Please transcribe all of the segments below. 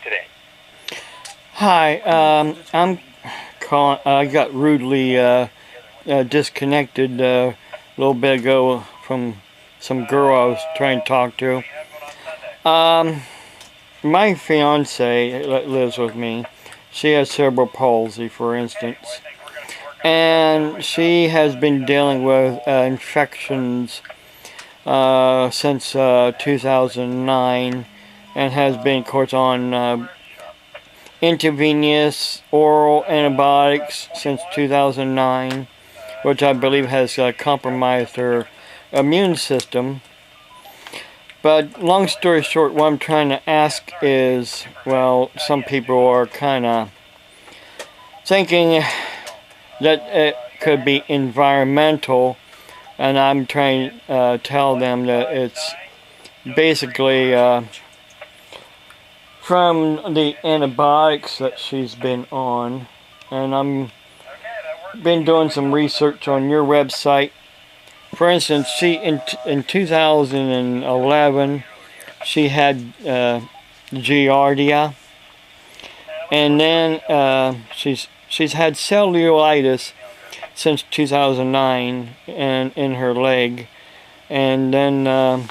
today? Hi, I'm calling. I got rudely disconnected a little bit ago from some girl I was trying to talk to. Um, my fiance that lives with me, she has cerebral palsy, for instance, and she has been dealing with infections since 2009, and has been, of course, on intravenous oral antibiotics since 2009, which I believe has compromised her immune system. But long story short, what I'm trying to ask is, well, some people are kind of thinking that it could be environmental, and I'm trying to tell them that it's basically from the antibiotics that she's been on. And I'm been doing some research on your website. For instance, she in 2011 she had giardia, and then she's had cellulitis since 2009 and in her leg, and then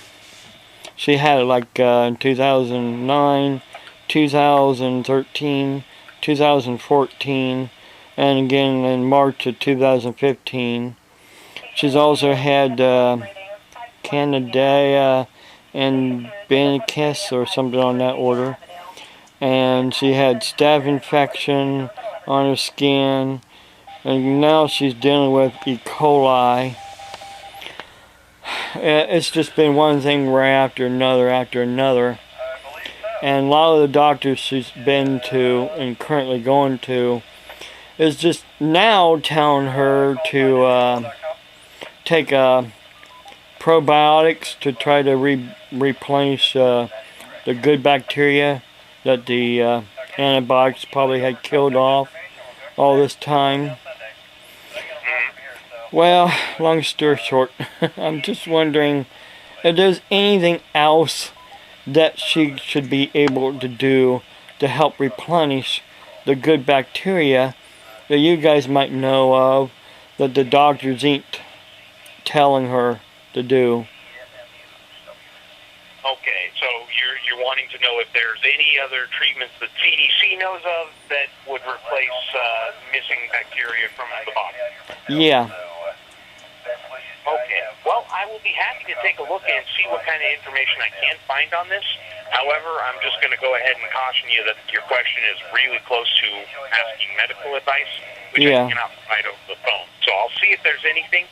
she had it like in 2009, 2013, 2014, and again in March of 2015. She's also had Candida and Benicus or something on that order. And she had staph infection on her skin. And now she's dealing with E. coli. It's just been one thing right after another after another. And a lot of the doctors she's been to and currently going to is just now telling her to take probiotics to try to replenish the good bacteria that the antibiotics probably had killed off all this time. Well, long story short, I'm just wondering if there's anything else that she should be able to do to help replenish the good bacteria that you guys might know of that the doctors ain't telling her to do. Okay, so you're wanting to know if there's any other treatments that CDC knows of that would replace missing bacteria from the body? Yeah. Okay, well, I will be happy to take a look and see what kind of information I can find on this. However, I'm just going to go ahead and caution you that your question is really close to asking medical advice, which I cannot provide over the phone. So I'll see if there's anything,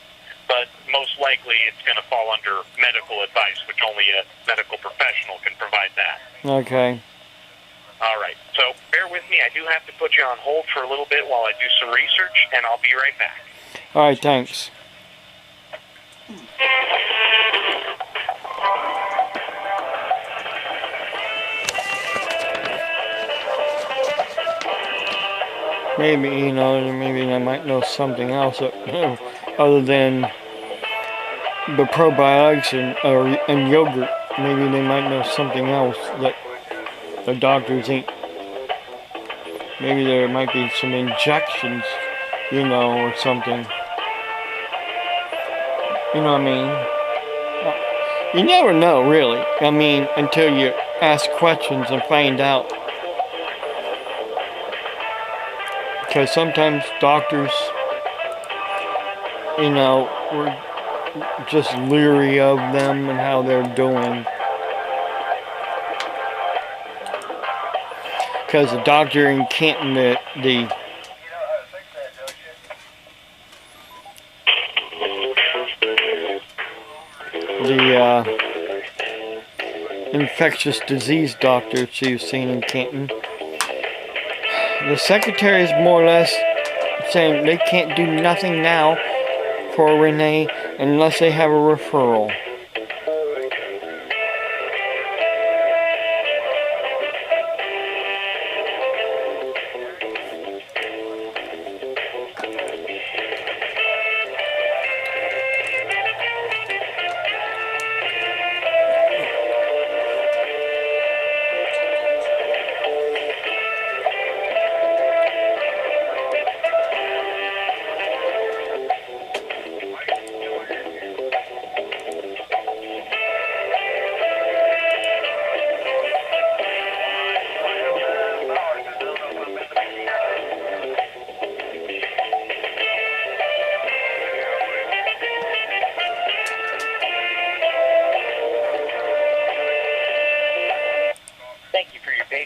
but most likely it's going to fall under medical advice, which only a medical professional can provide that. Okay. All right, so bear with me. I do have to put you on hold for a little bit while I do some research, and I'll be right back. All right, thanks. Maybe, maybe I might know something else other than the probiotics and yogurt. Maybe they might know something else that the doctors ain't. Maybe there might be some injections, or something. You know what I mean? You never know, really. I mean, until you ask questions and find out. Because sometimes doctors, we're just leery of them and how they're doing. Because the doctor in Canton, the infectious disease doctor she was seeing in Canton, the secretary is more or less saying they can't do nothing now for Renee unless they have a referral.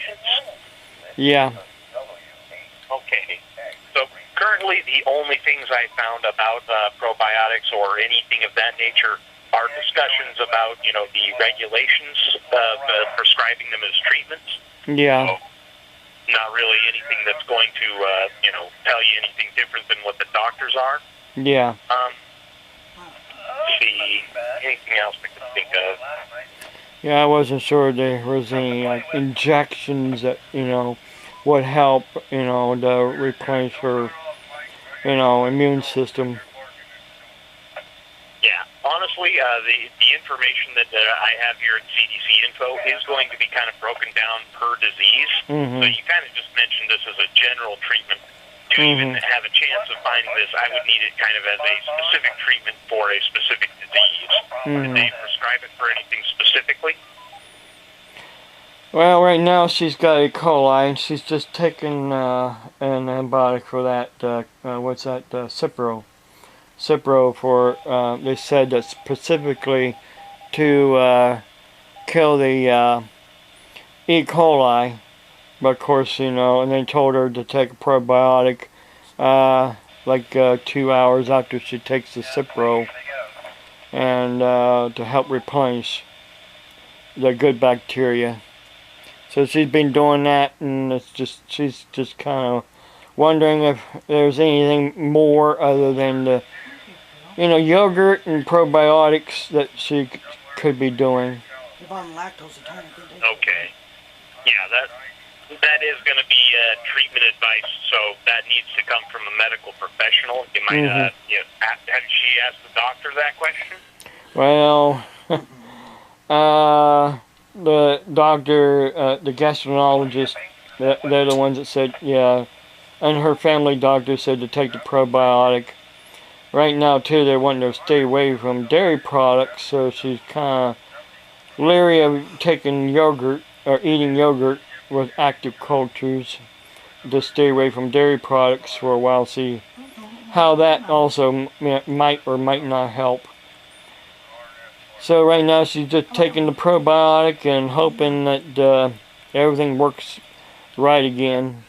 patients? Yeah. Okay. So currently the only things I found about probiotics or anything of that nature are discussions about, the regulations of prescribing them as treatments. Yeah. So not really anything that's going to, tell you anything different than what the doctors are. Yeah. Let's see, anything else I can think of? Yeah, I wasn't sure there was any injections that, would help, to replace her, immune system. Yeah, honestly, the information that I have here at CDC Info is going to be kind of broken down per disease. Mm-hmm. So you kind of just mentioned this as a general treatment. To even have a chance of finding this, I would need it kind of as a specific treatment for a specific disease. Did they prescribe it for anything specifically? Well, right now she's got E. coli, and she's just taking an antibiotic for that. What's that? Cipro. Cipro for. They said that specifically to kill the E. coli. But of course, and they told her to take a probiotic 2 hours after she takes the Cipro, and to help replenish the good bacteria. So she's been doing that, and she's just kind of wondering if there's anything more other than the, yogurt and probiotics that she could be doing. Okay. Yeah, that is going to be treatment advice, so that needs to come from a medical professional. You might, have she asked the doctor that question? Well, the doctor, the gastroenterologist, they're the ones that said, yeah, and her family doctor said to take the probiotic. Right now, too, they're wanting to stay away from dairy products, so she's kind of leery of taking yogurt or eating yogurt with active cultures, to stay away from dairy products for a while, see how that also might or might not help. So right now she's just taking the probiotic and hoping that everything works right again.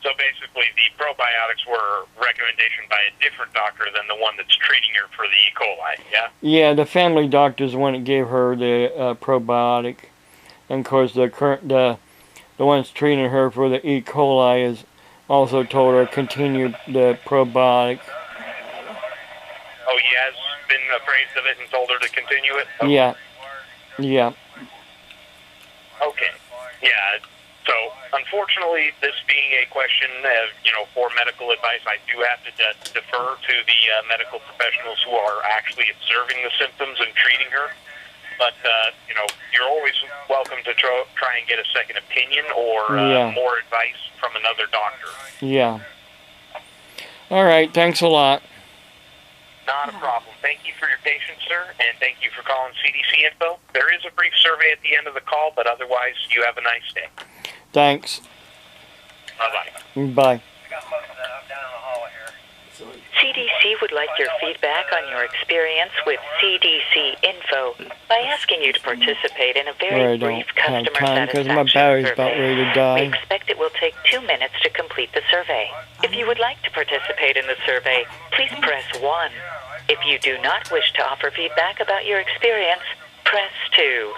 So basically the probiotics were a recommendation by a different doctor than the one that's treating her for the E. coli, yeah? Yeah, the family doctor's the one that gave her the probiotic. And of course the one that's treating her for the E. coli has also told her to continue the probiotic. Oh, he has been appraised of it and told her to continue it? Oh. Yeah. Yeah. Okay. Yeah. So, unfortunately, this being a question for medical advice, I do have to defer to the medical professionals who are actually observing the symptoms and treating her. But, you're always welcome to try and get a second opinion or more advice from another doctor. Yeah. All right. Thanks a lot. Not a problem. Thank you for your patience, sir, and thank you for calling CDC Info. There is a brief survey at the end of the call, but otherwise, you have a nice day. Thanks. Bye-bye. Bye. CDC would like your feedback on your experience with CDC Info by asking you to participate in a very brief customer satisfaction my battery's survey. about ready to die. We expect it will take 2 minutes to complete the survey. If you would like to participate in the survey, please press 1. If you do not wish to offer feedback about your experience, press 2.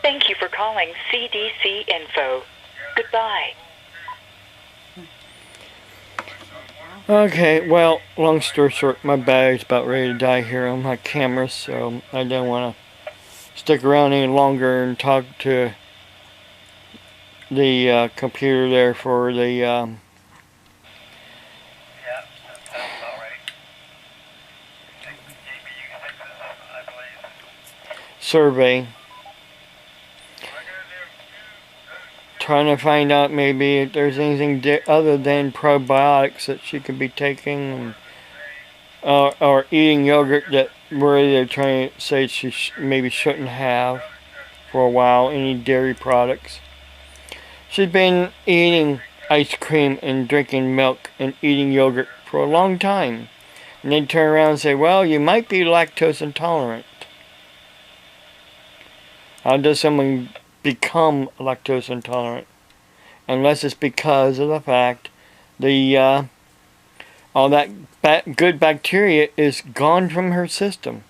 Thank you for calling CDC Info. Goodbye. Okay, well, long story short, my battery's about ready to die here on my camera, so I don't want to stick around any longer and talk to the computer there for the survey. Trying to find out maybe if there's anything other than probiotics that she could be taking, or eating yogurt that they're trying to say she maybe shouldn't have for a while, any dairy products. She's been eating ice cream and drinking milk and eating yogurt for a long time. And they turn around and say, well, you might be lactose intolerant. How does someone become lactose intolerant, unless it's because of the fact the all that good bacteria is gone from her system.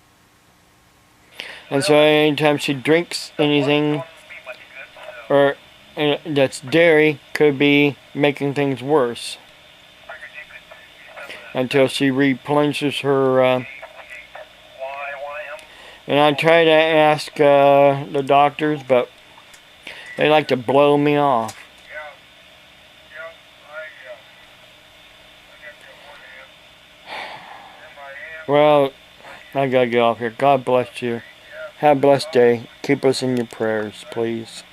And so anytime she drinks anything or that's dairy, could be making things worse until she replenishes her. And I try to ask the doctors, but they like to blow me off. Well, I gotta get off here. God bless you. Have a blessed day. Keep us in your prayers, please.